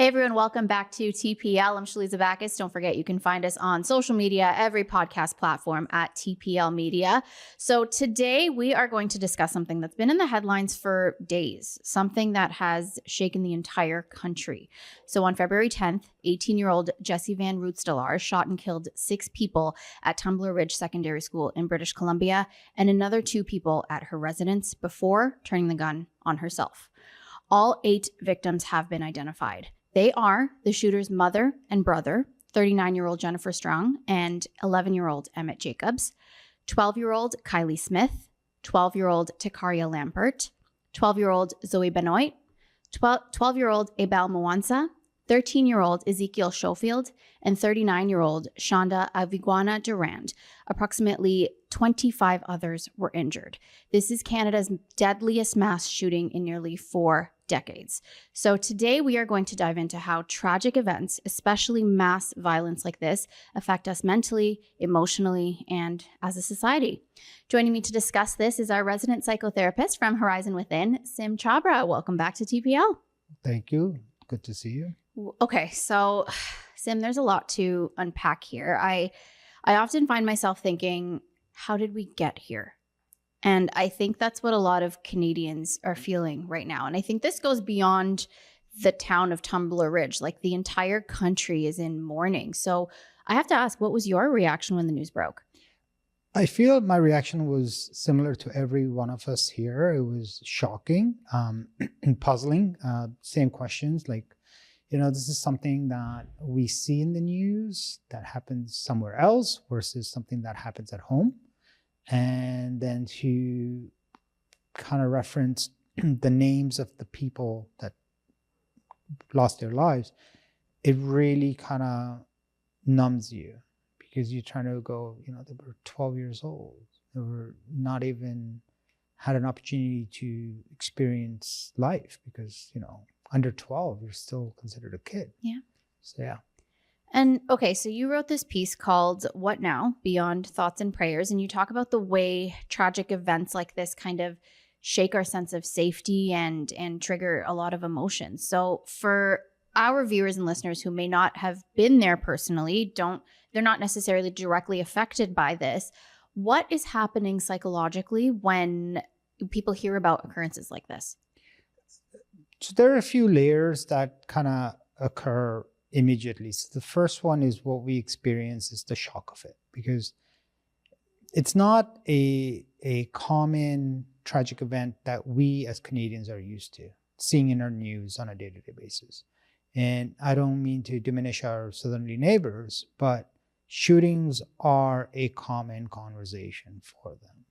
everyone, welcome back to TPL. I'm Shaliza Bacchus. Don't forget, you can find us on social media, every podcast platform at TPL Media. So today we are going to discuss something that's been in the headlines for days, something that has shaken the entire country. So on February 10th, 18-year-old Jessie Van Rootstelar shot and killed 6 people at Tumbler Ridge Secondary School in British Columbia and another 2 people at her residence before turning the gun on herself. All 8 victims have been identified. They are the shooter's mother and brother, 39-year-old Jennifer Strong and 11-year-old Emmett Jacobs, 12-year-old Kylie Smith, 12-year-old Takaria Lampert, 12-year-old Zoe Benoit, 12-year-old Abel Mwansa, 13-year-old Ezekiel Schofield, and 39-year-old Shonda Aviguana Durand. Approximately 25 others were injured. This is Canada's deadliest mass shooting in nearly 4 decades. So today we are going to dive into how tragic events, especially mass violence like this, affect us mentally, emotionally, and as a society. Joining me to discuss this is our resident psychotherapist from Horizon Within, Sim Chhabra. Welcome back to TPL. Thank you. Good to see you. Okay, so Sim, there's a lot to unpack here. I often find myself thinking, how did we get here? And I think that's what a lot of Canadians are feeling right now. And I think this goes beyond the town of Tumbler Ridge. Like, the entire country is in mourning. So I have to ask, what was your reaction when the news broke? I feel my reaction was similar to every one of us here. It was shocking and puzzling. Same questions like, this is something that we see in the news that happens somewhere else versus something that happens at home. And then to kind of reference the names of the people that lost their lives, it really kind of numbs you because you're trying to go, they were 12 years old. They were not even had an opportunity to experience life because, under 12, you're still considered a kid. Yeah. So, yeah. And okay, so you wrote this piece called What Now? Beyond Thoughts and Prayers, and you talk about the way tragic events like this kind of shake our sense of safety and trigger a lot of emotions. So for our viewers and listeners who may not have been there personally, they're not necessarily directly affected by this, what is happening psychologically when people hear about occurrences like this? So there are a few layers that kind of occur immediately. So the first one is what we experience is the shock of it, because it's not a common tragic event that we as Canadians are used to seeing in our news on a day-to-day basis. And I don't mean to diminish our southerly neighbors, but shootings are a common conversation for them.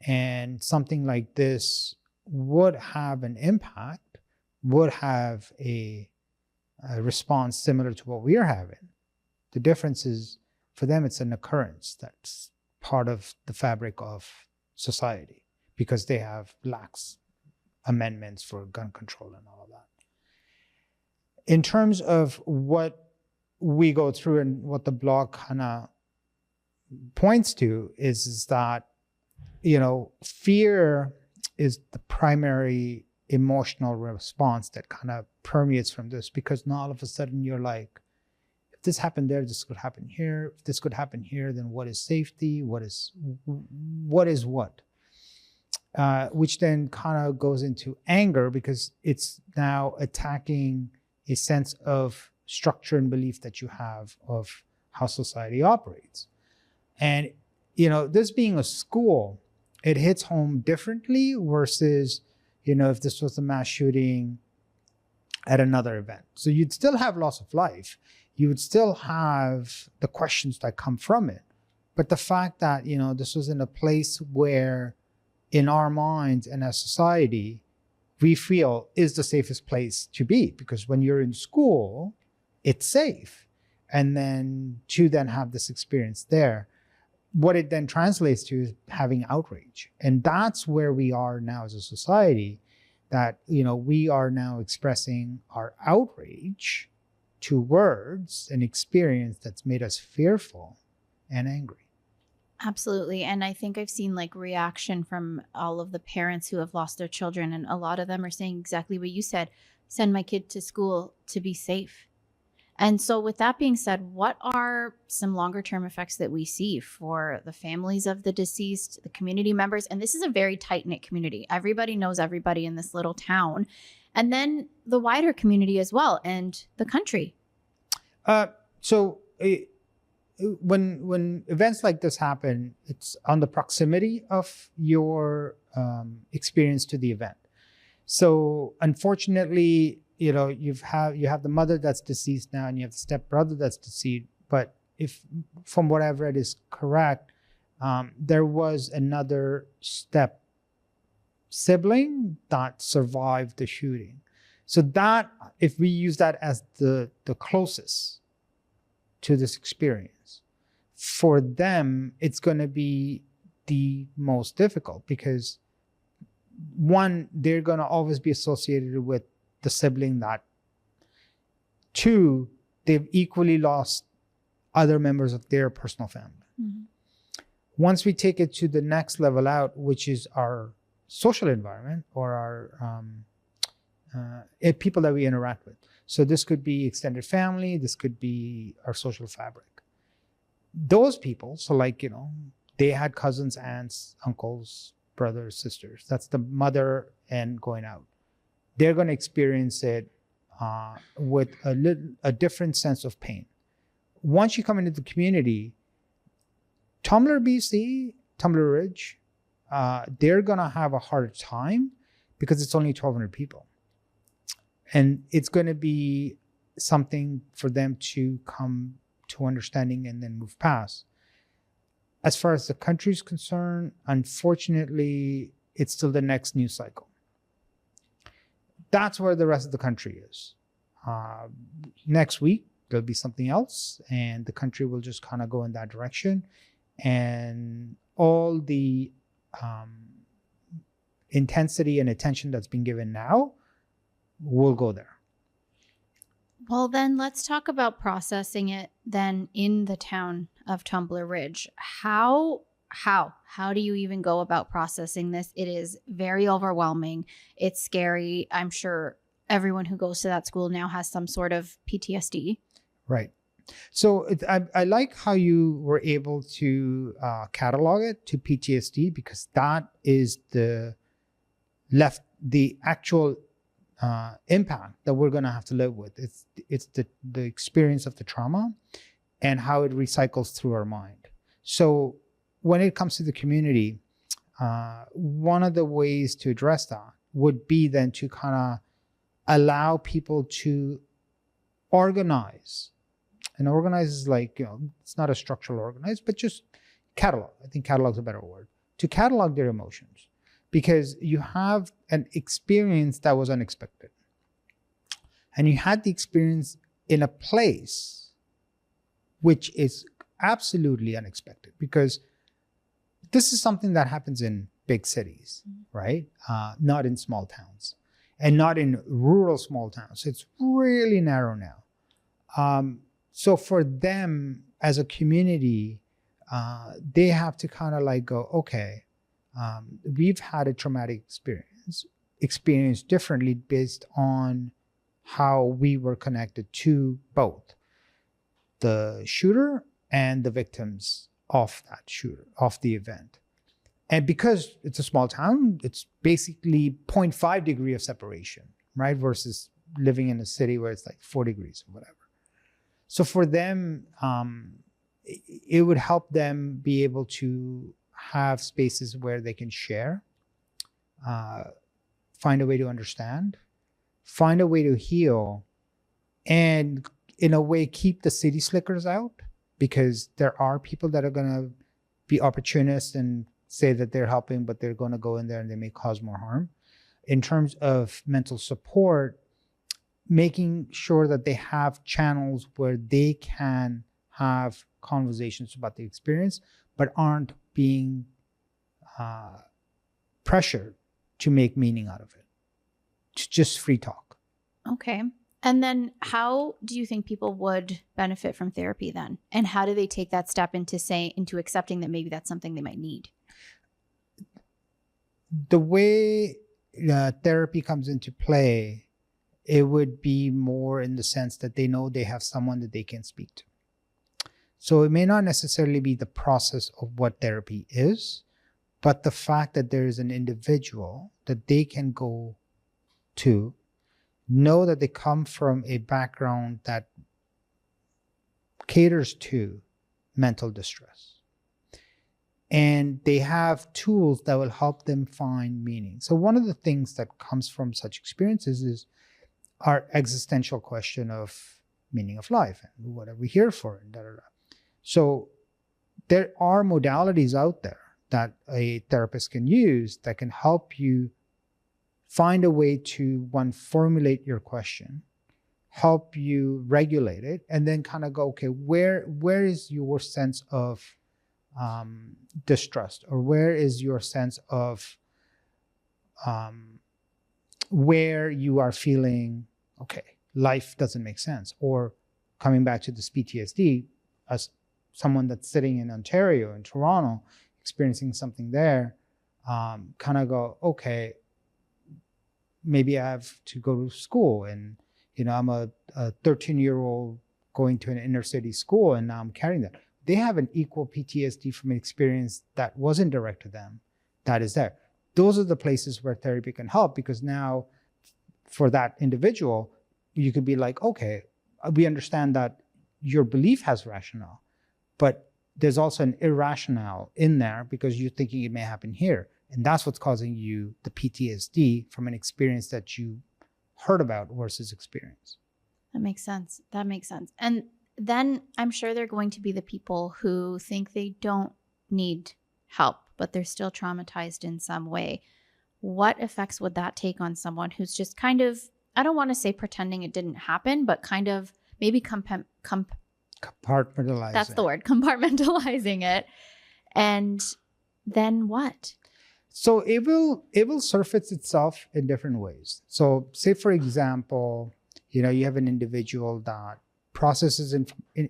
And something like this would have an impact, would have a response similar to what we are having. The difference is for them, it's an occurrence that's part of the fabric of society because they have lax amendments for gun control and all of that. In terms of what we go through and what the blog kind of points to is that, fear is the primary emotional response that kind of permeates from this, because now all of a sudden you're like, if this happened there, this could happen here. If this could happen here, then what is safety? What is what? Which then kind of goes into anger because it's now attacking a sense of structure and belief that you have of how society operates. And, this being a school, it hits home differently versus if this was a mass shooting at another event. So you'd still have loss of life. You would still have the questions that come from it. But the fact that, this was in a place where in our minds and as society, we feel is the safest place to be. Because when you're in school, it's safe. And then to then have this experience there, what it then translates to is having outrage. And that's where we are now as a society, that, we are now expressing our outrage to words and experience that's made us fearful and angry. Absolutely. And I think I've seen like reaction from all of the parents who have lost their children. And a lot of them are saying exactly what you said: send my kid to school to be safe. And so, with that being said, what are some longer term effects that we see for the families of the deceased, the community members? And this is a very tight knit community. Everybody knows everybody in this little town. And then the wider community as well, and the country. So when events like this happen, it's on the proximity of your experience to the event. So unfortunately, you have the mother that's deceased now, and you have the stepbrother that's deceased. But if, from what I've read is correct, there was another step sibling that survived the shooting. So that, if we use that as the closest to this experience, for them, it's going to be the most difficult, because one, they're going to always be associated with the sibling that. Two, they've equally lost other members of their personal family. Mm-hmm. Once we take it to the next level out, which is our social environment, or our people that we interact with. So this could be extended family, this could be our social fabric. Those people, so like, they had cousins, aunts, uncles, brothers, sisters. That's the mother and going out. They're going to experience it with a different sense of pain. Once you come into the community, Tumbler, BC, Tumbler Ridge, they're going to have a harder time because it's only 1,200 people. And it's going to be something for them to come to understanding and then move past. As far as the country is concerned, unfortunately, it's still the next news cycle. That's where the rest of the country is. Next week, there'll be something else, and the country will just kind of go in that direction. And all the intensity and attention that's been given now will go there. Well, then let's talk about processing it then in the town of Tumbler Ridge. How do you even go about processing this? It is very overwhelming. It's scary. I'm sure everyone who goes to that school now has some sort of PTSD. Right. So I like how you were able to catalog it to PTSD, because that is the actual impact that we're going to have to live with. It's the experience of the trauma and how it recycles through our mind. So when it comes to the community, one of the ways to address that would be then to kind of allow people to organize. And organize is like, it's not a structural organize, but just catalog. I think catalog is a better word. To catalog their emotions. Because you have an experience that was unexpected. And you had the experience in a place which is absolutely unexpected, because this is something that happens in big cities, right? Not in small towns, and not in rural small towns. It's really narrow now. So for them as a community, they have to kind of like go, okay, we've had a traumatic experience differently based on how we were connected to both the shooter and the victims of that shooter, of the event. And because it's a small town, it's basically 0.5 degree of separation, right? Versus living in a city where it's like 4 degrees or whatever. So for them, it would help them be able to have spaces where they can share, find a way to understand, find a way to heal, and in a way keep the city slickers out, because there are people that are going to be opportunists and say that they're helping, but they're going to go in there and they may cause more harm. In terms of mental support, making sure that they have channels where they can have conversations about the experience, but aren't being pressured to make meaning out of it. It's just free talk. Okay. And then how do you think people would benefit from therapy then? And how do they take that step into accepting that maybe that's something they might need? The way therapy comes into play, it would be more in the sense that they know they have someone that they can speak to. So it may not necessarily be the process of what therapy is, but the fact that there is an individual that they can go to, know that they come from a background that caters to mental distress. And they have tools that will help them find meaning. So one of the things that comes from such experiences is our existential question of meaning of life and what are we here for, and da, da, da. So there are modalities out there that a therapist can use that can help you find a way to, one, formulate your question, help you regulate it, and then kind of go, okay, where is your sense of distrust, or where is your sense of where you are feeling, okay, life doesn't make sense, or coming back to this PTSD, as someone that's sitting in Ontario, in Toronto, experiencing something there, kind of go, okay, maybe I have to go to school, and I'm a 13-year-old going to an inner city school, and now I'm carrying that. They have an equal PTSD from an experience that wasn't direct to them, that is there. Those are the places where therapy can help, because now for that individual, you could be like, okay, we understand that your belief has rationale, but there's also an irrationale in there because you're thinking it may happen here. And that's what's causing you the PTSD from an experience that you heard about versus experience. That makes sense. And then I'm sure there are going to be the people who think they don't need help, but they're still traumatized in some way. What effects would that take on someone who's just kind of, I don't want to say pretending it didn't happen, but kind of maybe compartmentalizing. That's the word, compartmentalizing it. And then what? So it will surface itself in different ways. So say, for example, you have an individual that processes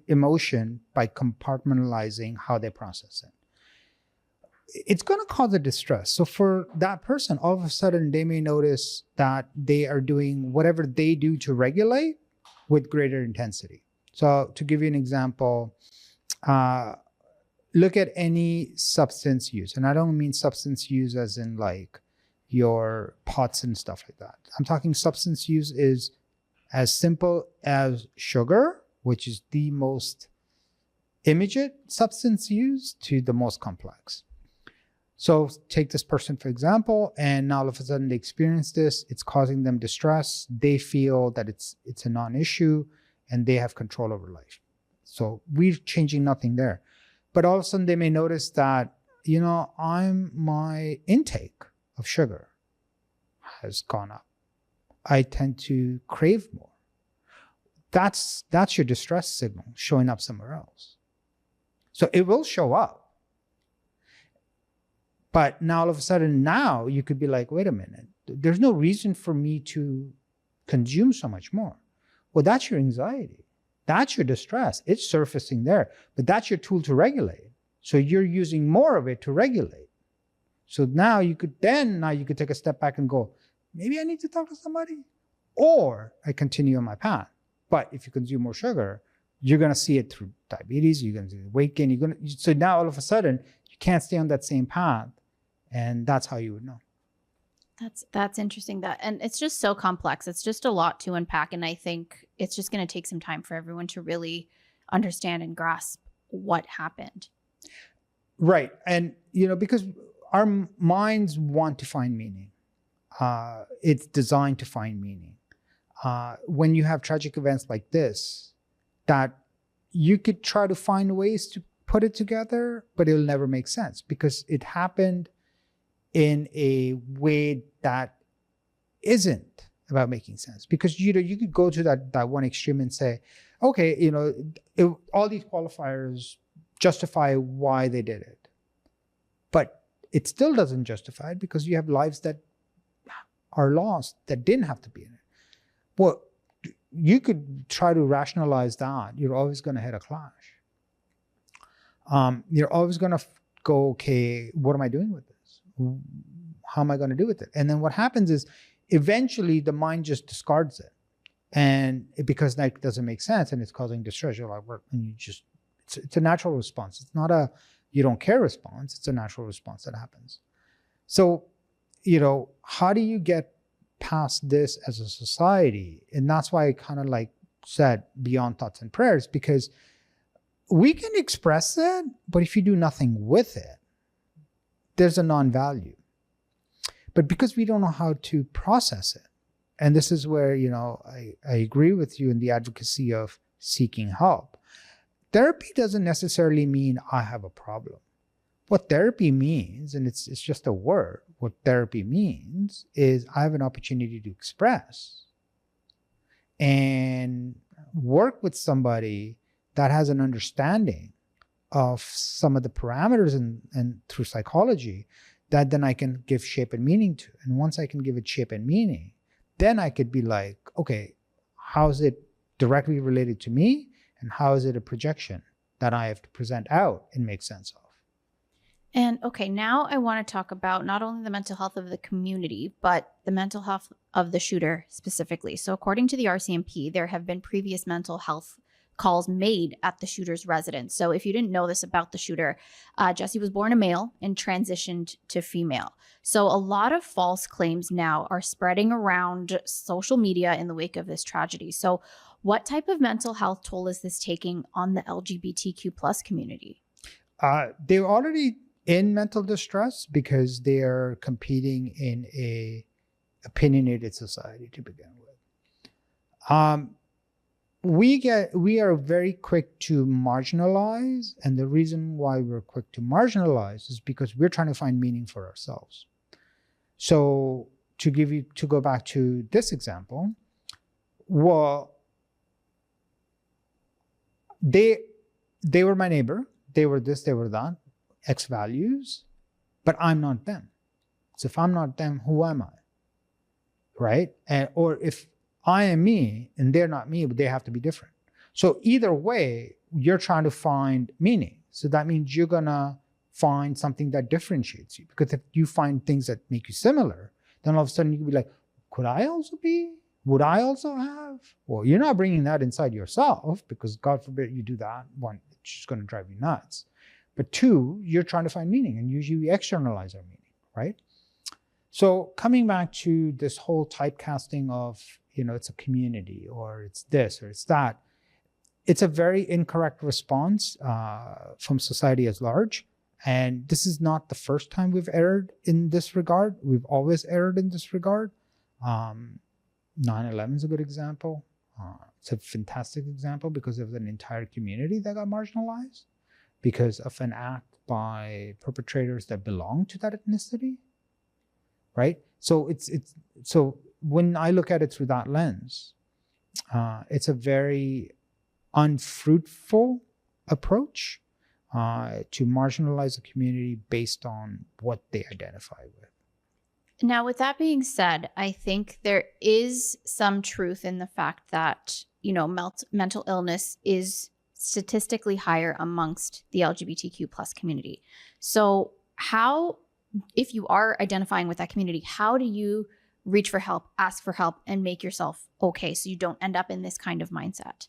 emotion by compartmentalizing how they process it. It's going to cause a distress. So for that person, all of a sudden, they may notice that they are doing whatever they do to regulate with greater intensity. So to give you an example, look at any substance use. And I don't mean substance use as in like your pots and stuff like that. I'm talking substance use is as simple as sugar, which is the most immediate substance use, to the most complex. So take this person, for example, and now all of a sudden they experience this. It's causing them distress. They feel that it's a non-issue and they have control over life. So we're changing nothing there. But all of a sudden they may notice that, my intake of sugar has gone up. I tend to crave more. That's your distress signal showing up somewhere else. So it will show up. But now all of a sudden now you could be like, wait a minute, there's no reason for me to consume so much more. Well, that's your anxiety. That's your distress. It's surfacing there, but that's your tool to regulate. So you're using more of it to regulate. So now you could take a step back and go, maybe I need to talk to somebody, or I continue on my path. But if you consume more sugar, you're going to see it through diabetes, you're going to see weight gain, so now all of a sudden you can't stay on that same path. And that's how you would know. That's interesting. And it's just so complex. It's just a lot to unpack. And I think it's just going to take some time for everyone to really understand and grasp what happened. Right. And, because our minds want to find meaning. It's designed to find meaning. When you have tragic events like this, that you could try to find ways to put it together, but it'll never make sense because it happened in a way that isn't about making sense. Because you could go to that one extreme and say, okay, all these qualifiers justify why they did it, but it still doesn't justify it because you have lives that are lost that didn't have to be in it. Well, you could try to rationalize that. You're always going to hit a clash. You're always going to go, okay, what am I doing with this? How am I going to do with it? And then what happens is eventually the mind just discards it. And because that doesn't make sense and it's causing distress, you're like, and you just, it's a natural response. It's not a you don't care response. It's a natural response that happens. So, how do you get past this as a society? And that's why I kind of like said beyond thoughts and prayers, because we can express it, but if you do nothing with it, there's a non-value. But because we don't know how to process it, and this is where, I agree with you in the advocacy of seeking help. Therapy doesn't necessarily mean I have a problem. What therapy means, and it's just a word, what therapy means is I have an opportunity to express and work with somebody that has an understanding of some of the parameters and through psychology that then I can give shape and meaning to. And once I can give it shape and meaning, then I could be like, okay, how is it directly related to me? And how is it a projection that I have to present out and make sense of? And okay, now I want to talk about not only the mental health of the community, but the mental health of the shooter specifically. So according to the RCMP, there have been previous mental health calls made at the shooter's residence. So if you didn't know this about the shooter, Jesse was born a male and transitioned to female. So a lot of false claims now are spreading around social media in the wake of this tragedy. So what type of mental health toll is this taking on the LGBTQ plus community? They're already in mental distress because they're competing in a opinionated society to begin with. We are very quick to marginalize, and the reason why we're quick to marginalize is because we're trying to find meaning for ourselves. So to go back to this example, well, they were my neighbor, they were this, they were that, X values, but I'm not them. So if I'm not them, who am I? Right? Or if I am me and they're not me, but they have to be different. So either way, you're trying to find meaning. So that means you're gonna find something that differentiates you. Because if you find things that make you similar, then all of a sudden you can be like, could I also be? Would I also have? Well, you're not bringing that inside yourself because God forbid you do that. One, it's just gonna drive you nuts. But two, you're trying to find meaning, and usually we externalize our meaning, right? So coming back to this whole typecasting of, it's a community or it's this or it's that, it's a very incorrect response from society as large. And this is not the first time we've erred in this regard. We've always erred in this regard. 9/11 is a good example. It's a fantastic example because of an entire community that got marginalized because of an act by perpetrators that belong to that ethnicity, right? So so when I look at it through that lens, it's a very unfruitful approach to marginalize a community based on what they identify with. Now, with that being said, I think there is some truth in the fact that, mental illness is statistically higher amongst the LGBTQ plus community. So how, if you are identifying with that community, how do you reach for help, ask for help, and make yourself okay so you don't end up in this kind of mindset?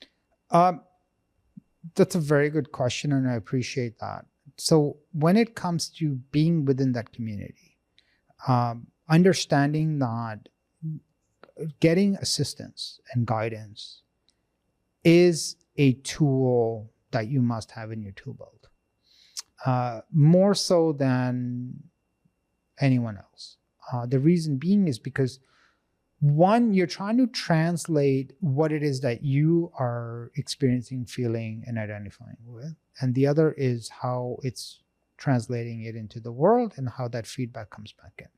That's a very good question, and I appreciate that. So when it comes to being within that community, understanding that getting assistance and guidance is a tool that you must have in your tool belt, more so than anyone else. The reason being is because, one, you're trying to translate what it is that you are experiencing, feeling, and identifying with. And the other is how it's translating it into the world and how that feedback comes back in.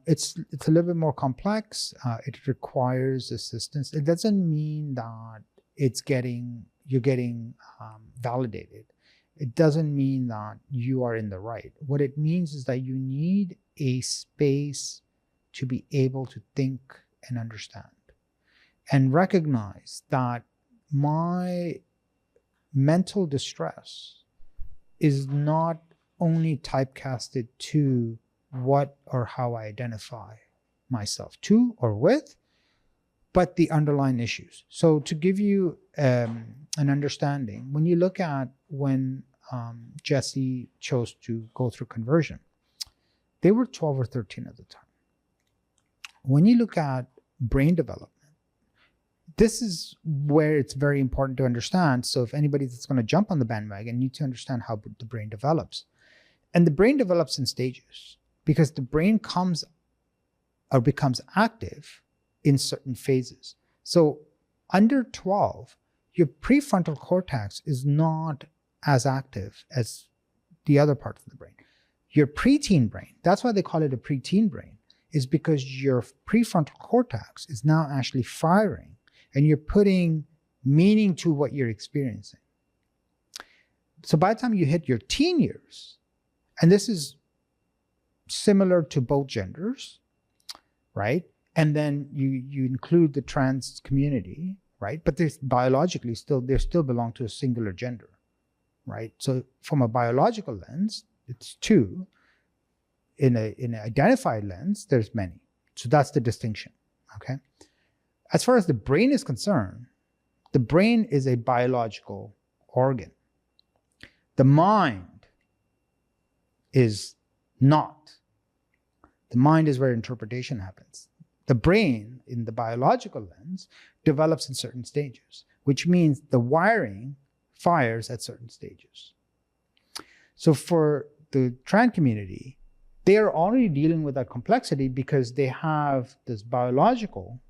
It's a little bit more complex. It requires assistance. It doesn't mean that you're getting validated. It doesn't mean that you are in the right. What it means is that you need a space to be able to think and understand. and recognize that my mental distress is not only typecasted to what or how I identify myself to or with, but the underlying issues. So to give you an understanding, when you look at when Jesse chose to go through conversion, they were 12 or 13 at the time. When you look at brain development, this is where it's very important to understand. So if anybody that's going to jump on the bandwagon, you need to understand how the brain develops. And the brain develops in stages because the brain comes or becomes active in certain phases. So under 12, your prefrontal cortex is not as active as the other parts of the brain. Your preteen brain, that's why they call it a preteen brain, is because your prefrontal cortex is now actually firing and you're putting meaning to what you're experiencing. So by the time you hit your teen years, and this is similar to both genders, right? And then you include the trans community, right? But they biologically they still belong to a singular gender, right? So from a biological lens, it's two. In an identified lens, there's many. So that's the distinction, okay? As far as the brain is concerned, the brain is a biological organ. The mind is not. The mind is where interpretation happens. The brain, in the biological lens, develops in certain stages, which means the wiring fires at certain stages. So for the trans community, they are already dealing with that complexity because they have this biological,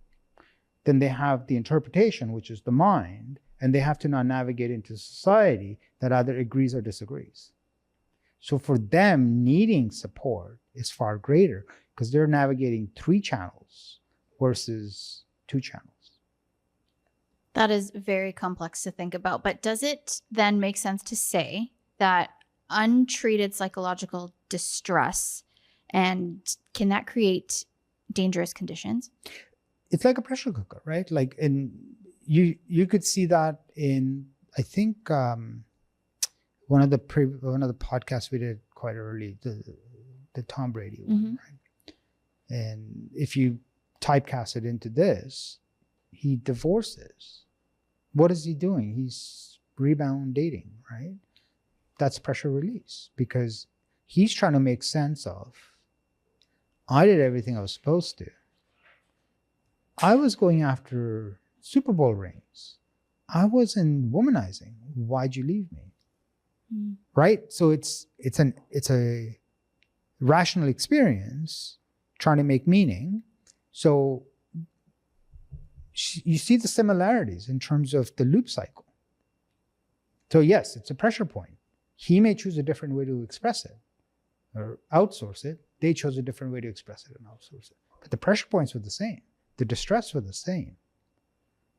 then they have the interpretation, which is the mind, and they have to now navigate into society that either agrees or disagrees. So for them, needing support is far greater because they're navigating 3 channels versus 2 channels. That is very complex to think about. But does it then make sense to say that untreated psychological distress, and can that create dangerous conditions? It's like a pressure cooker, right? Like you could see that in, I think, one of the podcasts we did quite early, the Tom Brady one, right? And if you typecast it into this, he divorces. What is he doing? He's rebound dating, right? That's pressure release because he's trying to make sense of, I did everything I was supposed to. I was going after Super Bowl rings. I wasn't womanizing. Why'd you leave me? Right? So it's a rational experience trying to make meaning. So you see the similarities in terms of the loop cycle. So yes, it's a pressure point. He may choose a different way to express it or outsource it. They chose a different way to express it and outsource it. But the pressure points were the same. The distress were the same,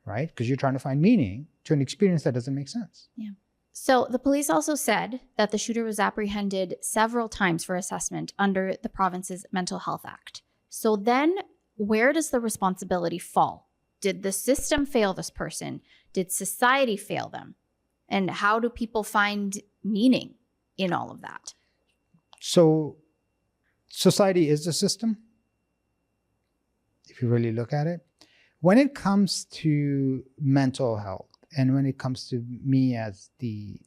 right? Because you're trying to find meaning to an experience that doesn't make sense. Yeah. So the police also said that the shooter was apprehended several times for assessment under the province's Mental Health Act. So then where does the responsibility fall? Did the system fail this person? Did society fail them? And how do people find meaning in all of that? So society is the system, if you really look at it. When it comes to mental health, and when it comes to me as the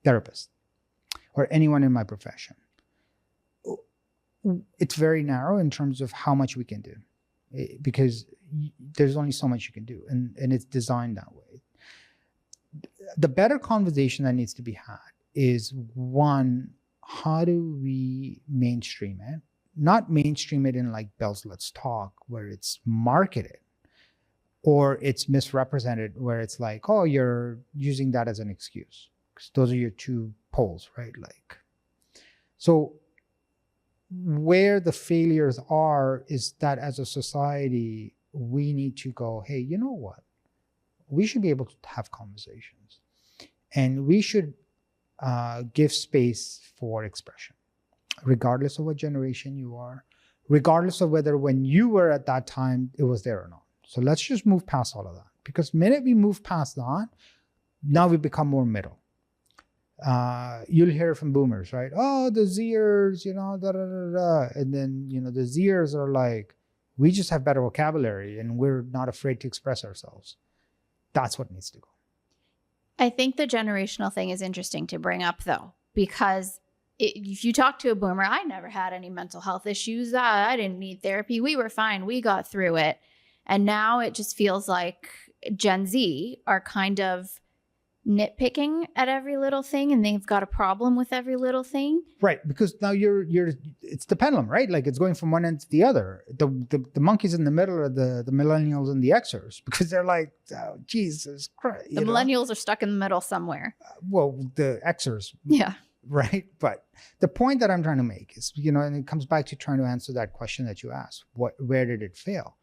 therapist or anyone in my profession, it's very narrow in terms of how much we can do, because there's only so much you can do, and it's designed that way. The better conversation that needs to be had is, one, how do we mainstream it? Not mainstream it in like Bell's Let's Talk, where it's marketed, or it's misrepresented, where it's like, oh, you're using that as an excuse. Because those are your 2 poles, right? Like, so where the failures are is that as a society, we need to go, hey, you know what? We should be able to have conversations, and we should give space for expression, regardless of what generation you are, regardless of whether when you were at that time, it was there or not. So let's just move past all of that. Because the minute we move past that, now we become more middle. You'll hear from boomers, right? Oh, the Zers, da, da, da, da. And then, the Zers are like, we just have better vocabulary and we're not afraid to express ourselves. That's what needs to go. I think the generational thing is interesting to bring up, though, because if you talk to a boomer, I never had any mental health issues. I didn't need therapy. We were fine. We got through it. And now it just feels like Gen Z are kind of nitpicking at every little thing, and they've got a problem with every little thing. Right, because now it's the pendulum, right? Like it's going from one end to the other. The monkeys in the middle are the millennials and the Xers, because they're like, oh, Jesus Christ. The millennials are stuck in the middle somewhere. Well, the Xers. Yeah. Right. But the point that I'm trying to make is, and it comes back to trying to answer that question that you asked. Where did it fail?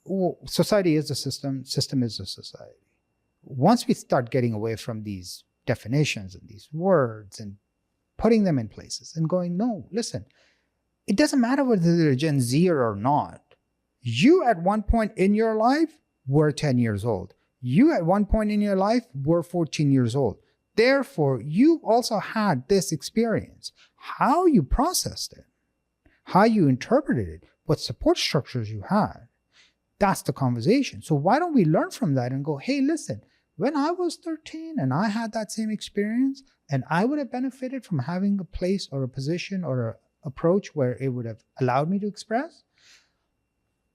Well, society is a system. System is a society. Once we start getting away from these definitions and these words and putting them in places and going, no, listen, it doesn't matter whether they're Gen Z or not. You at one point in your life were 10 years old. You at one point in your life were 14 years old. Therefore, you also had this experience. How you processed it, how you interpreted it, what support structures you had, that's the conversation. So why don't we learn from that and go, hey, listen, when I was 13 and I had that same experience and I would have benefited from having a place or a position or an approach where it would have allowed me to express,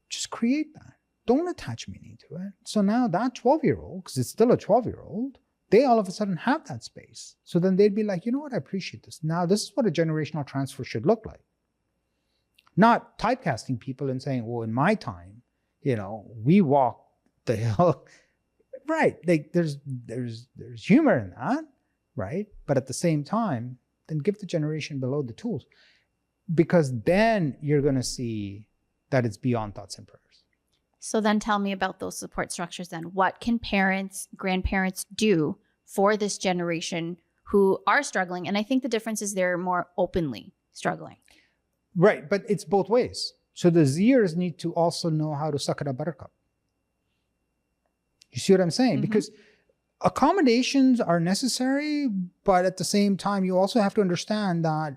just create that. Don't attach meaning to it. So now that 12-year-old, because it's still a 12-year-old, they all of a sudden have that space. So then they'd be like, you know what, I appreciate this. Now this is what a generational transfer should look like. Not typecasting people and saying, well, in my time, we walk the hill. Right. Like there's humor in that, right? But at the same time, then give the generation below the tools. Because then you're going to see that it's beyond thoughts and prayers. So then tell me about those support structures then. What can parents, grandparents do for this generation who are struggling? And I think the difference is they're more openly struggling. Right. But it's both ways. So the Zers need to also know how to suck at a buttercup. You see what I'm saying? Mm-hmm. Because accommodations are necessary, but at the same time, you also have to understand that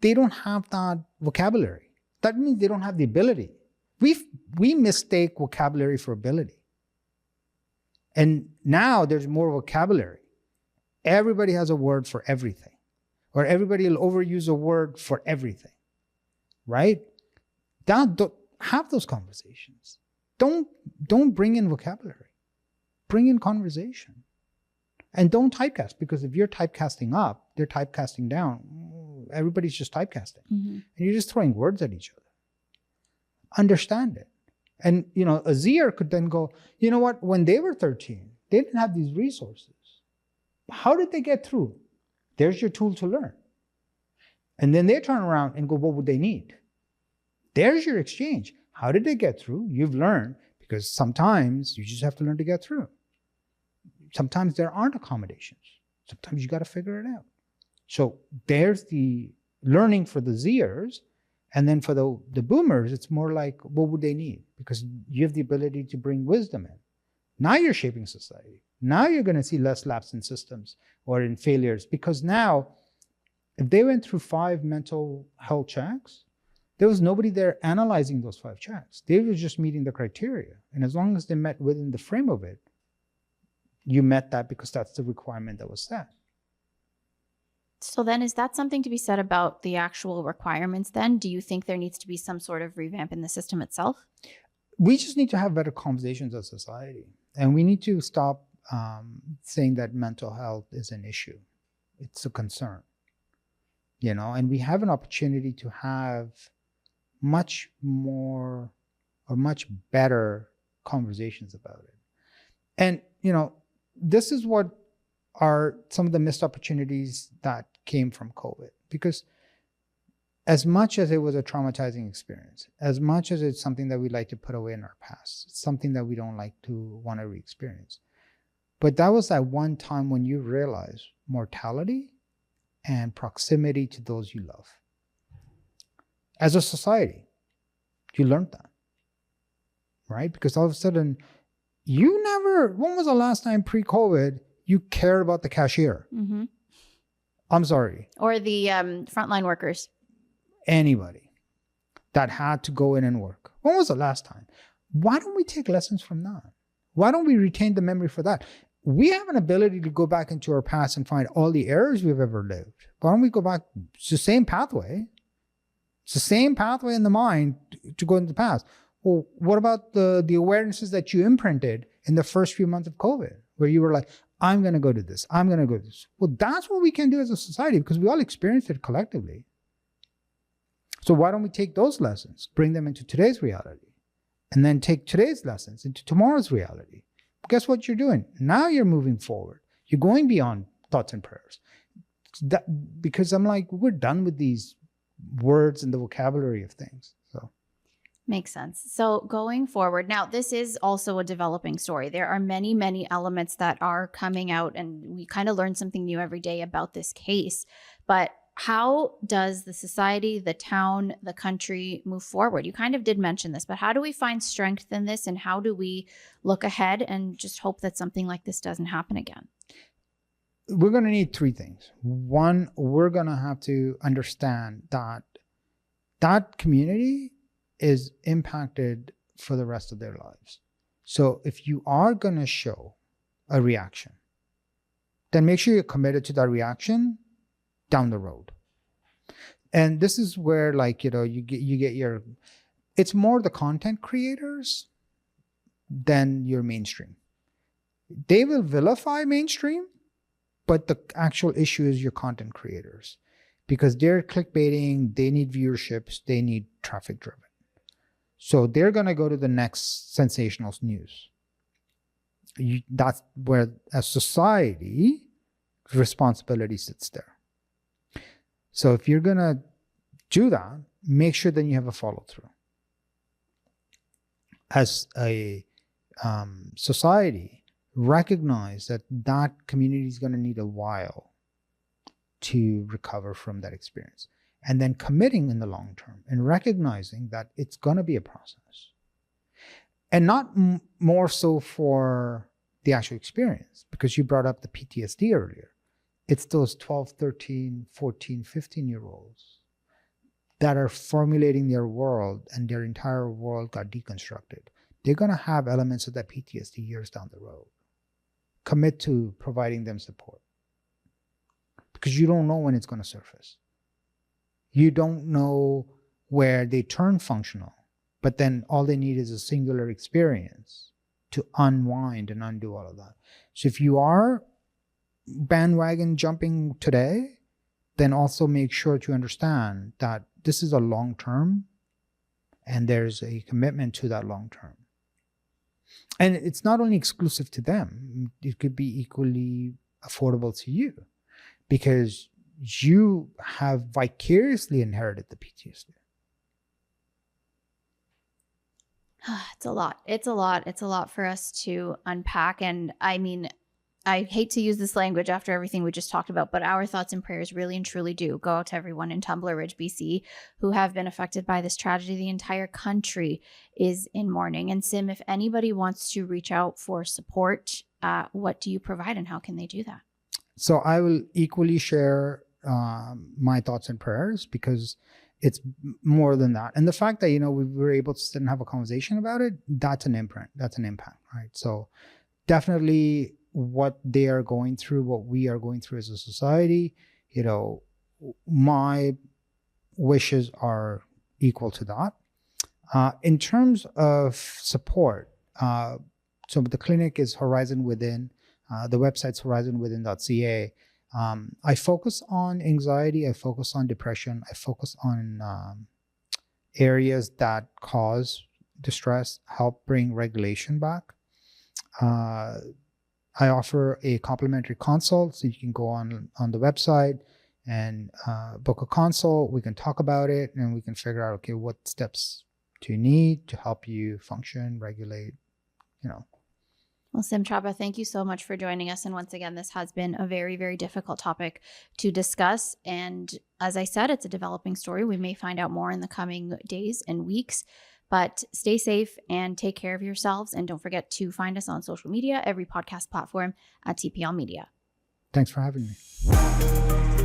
they don't have that vocabulary. That means they don't have the ability. We mistake vocabulary for ability. And now there's more vocabulary. Everybody has a word for everything. Or everybody will overuse a word for everything. Right? Don't have those conversations. Don't bring in vocabulary. Bring in conversation. And don't typecast, because if you're typecasting up, they're typecasting down. Everybody's just typecasting. Mm-hmm. And you're just throwing words at each other. Understand it. And, a Zer could then go, you know what? When they were 13, they didn't have these resources. How did they get through? There's your tool to learn. And then they turn around and go, what would they need? There's your exchange. How did they get through? You've learned, because sometimes you just have to learn to get through. Sometimes there aren't accommodations. Sometimes you got to figure it out. So there's the learning for the Zers. And then for the boomers, it's more like, what would they need? Because you have the ability to bring wisdom in. Now you're shaping society. Now you're going to see less lapse in systems or in failures. Because now, if they went through 5 mental health checks, there was nobody there analyzing those 5 checks. They were just meeting the criteria. And as long as they met within the frame of it, you met that because that's the requirement that was set. So then is that something to be said about the actual requirements then? Do you think there needs to be some sort of revamp in the system itself? We just need to have better conversations as a society. And we need to stop saying that mental health is an issue. It's a concern. And we have an opportunity to have much more or much better conversations about it. And, this is what are some of the missed opportunities that came from COVID. Because as much as it was a traumatizing experience, as much as it's something that we like to put away in our past, it's something that we don't like to want to re-experience. But that was that one time when you realize mortality and proximity to those you love. as a society. You learned that, right? Because all of a sudden, when was the last time pre-COVID you cared about the cashier? Mm-hmm. I'm sorry. Or the frontline workers. Anybody that had to go in and work. When was the last time? Why don't we take lessons from that? Why don't we retain the memory for that? We have an ability to go back into our past and find all the errors we've ever lived. Why don't we go back? It's the same pathway. It's the same pathway in the mind to go into the past. Well, what about the awarenesses that you imprinted in the first few months of COVID, where you were like, I'm going to go to this. I'm going to go to this. Well, that's what we can do as a society because we all experienced it collectively. So why don't we take those lessons, bring them into today's reality, and then take today's lessons into tomorrow's reality? Guess what you're doing? Now you're moving forward. You're going beyond thoughts and prayers. Because I'm like, we're done with these words and the vocabulary of things. So makes sense. So going forward, now this is also a developing story. There are many, many elements that are coming out, and we kind of learn something new every day about this case. But how does the society, the town, the country move forward? You kind of did mention this, but how do we find strength in this, and how do we look ahead and just hope that something like this doesn't happen again? We're going to need three things. One, we're going to have to understand that that community is impacted for the rest of their lives. So if you are going to show a reaction, then make sure you're committed to that reaction down the road. And this is where, like, you get your, it's more the content creators than your mainstream. They will vilify mainstream, but the actual issue is your content creators, because they're clickbaiting, they need viewerships, they need traffic driven. So they're going to go to the next sensational news. That's where, as society, responsibility sits there. So if you're going to do that, make sure that you have a follow through. As a society, recognize that that community is going to need a while to recover from that experience. And then committing in the long term and recognizing that it's going to be a process. And not more so for the actual experience, because you brought up the PTSD earlier. It's those 12, 13, 14, 15-year-olds that are formulating their world, and their entire world got deconstructed. They're going to have elements of that PTSD years down the road. Commit to providing them support, because you don't know when it's going to surface. You don't know where they turn functional, but then all they need is a singular experience to unwind and undo all of that. So if you are bandwagon jumping today, then also make sure to understand that this is a long term, and there's a commitment to that long term. And it's not only exclusive to them, it could be equally affordable to you, because you have vicariously inherited the PTSD. It's a lot. It's a lot. It's a lot for us to unpack. And I mean, I hate to use this language after everything we just talked about, but our thoughts and prayers really and truly do go out to everyone in Tumbler Ridge, BC, who have been affected by this tragedy. The entire country is in mourning. And Sim, if anybody wants to reach out for support, what do you provide, and how can they do that? So I will equally share my thoughts and prayers, because it's more than that. And the fact that, we were able to sit and have a conversation about it, that's an imprint, that's an impact, right? So definitely what they are going through, what we are going through as a society, my wishes are equal to that. In terms of support, so the clinic is Horizon Within, the website's horizonwithin.ca. I focus on anxiety, I focus on depression, I focus on areas that cause distress, help bring regulation back. I offer a complimentary consult, so you can go on the website and book a consult. We can talk about it, and we can figure out, okay, what steps do you need to help you function, regulate, Well, Sim Chhabra, thank you so much for joining us. And once again, this has been a very, very difficult topic to discuss. And as I said, it's a developing story. We may find out more in the coming days and weeks, but stay safe and take care of yourselves. And don't forget to find us on social media, every podcast platform at TPL Media. Thanks for having me.